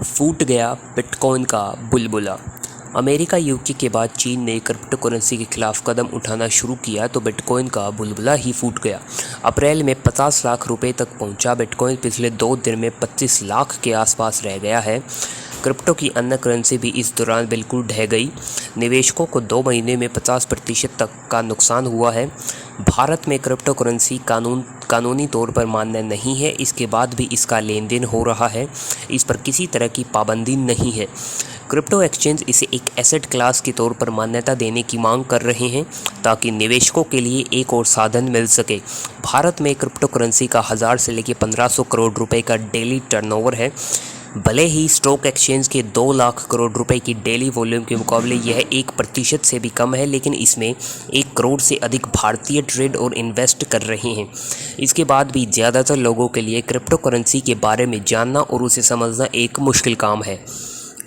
फूट गया बिटकॉइन का बुलबुला। अमेरिका यूके के बाद चीन ने क्रिप्टो करेंसी के खिलाफ कदम उठाना शुरू किया तो बिटकॉइन का बुलबुला ही फूट गया। अप्रैल में 50 लाख रुपए तक पहुंचा बिटकॉइन पिछले 2 दिन में 25 लाख के आसपास रह गया है। क्रिप्टो की अन्य करेंसी भी इस दौरान बिल्कुल ढह गई। निवेशकों को 2 महीने में 50% तक का नुकसान हुआ है। भारत में क्रिप्टो करेंसी कानूनी तौर पर मान्य नहीं है, इसके बाद भी इसका लेन देन हो रहा है। इस पर किसी तरह की पाबंदी नहीं है। क्रिप्टो एक्सचेंज इसे एक एसेट क्लास के तौर पर मान्यता देने की मांग कर रहे हैं ताकि निवेशकों के लिए एक और साधन मिल सके। भारत में क्रिप्टो करेंसी का 1000 से लेकर 1500 करोड़ रुपए का डेली टर्नओवर है। भले ही स्टॉक एक्सचेंज के 2 लाख करोड़ रुपए की डेली वॉल्यूम के मुकाबले यह 1% से भी कम है, लेकिन इसमें 1 करोड़ से अधिक भारतीय ट्रेड और इन्वेस्ट कर रहे हैं। इसके बाद भी ज़्यादातर लोगों के लिए क्रिप्टो करेंसी के बारे में जानना और उसे समझना एक मुश्किल काम है।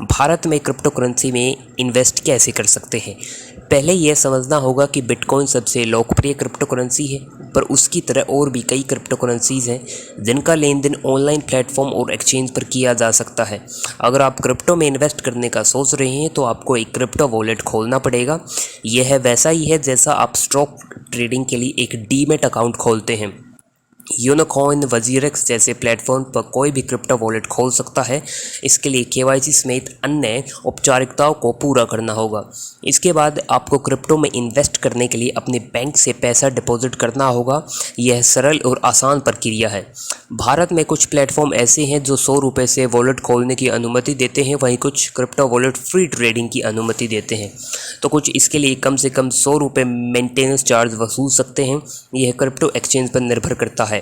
भारत में क्रिप्टो करेंसी में इन्वेस्ट कैसे कर सकते हैं? पहले यह समझना होगा कि बिटकॉइन सबसे लोकप्रिय क्रिप्टो करेंसी है, पर उसकी तरह और भी कई क्रिप्टो करेंसीज़ हैं जिनका लेन देन ऑनलाइन प्लेटफॉर्म और एक्सचेंज पर किया जा सकता है। अगर आप क्रिप्टो में इन्वेस्ट करने का सोच रहे हैं तो आपको एक क्रिप्टो वॉलेट खोलना पड़ेगा। यह वैसा ही है जैसा आप स्टॉक ट्रेडिंग के लिए एक डीमैट अकाउंट खोलते हैं। यूनोकॉइन, वजीरेक्स जैसे प्लेटफॉर्म पर कोई भी क्रिप्टो वॉलेट खोल सकता है। इसके लिए केवाईसी समेत अन्य औपचारिकताओं को पूरा करना होगा। इसके बाद आपको क्रिप्टो में इन्वेस्ट करने के लिए अपने बैंक से पैसा डिपॉजिट करना होगा। यह सरल और आसान प्रक्रिया है। भारत में कुछ प्लेटफॉर्म ऐसे हैं जो 100 रुपये से वॉलेट खोलने की अनुमति देते हैं, वहीं कुछ क्रिप्टो वॉलेट फ्री ट्रेडिंग की अनुमति देते हैं, तो कुछ इसके लिए कम से कम 100 रुपये मेंटेनेंस चार्ज वसूल सकते हैं। यह क्रिप्टो एक्सचेंज पर निर्भर करता है।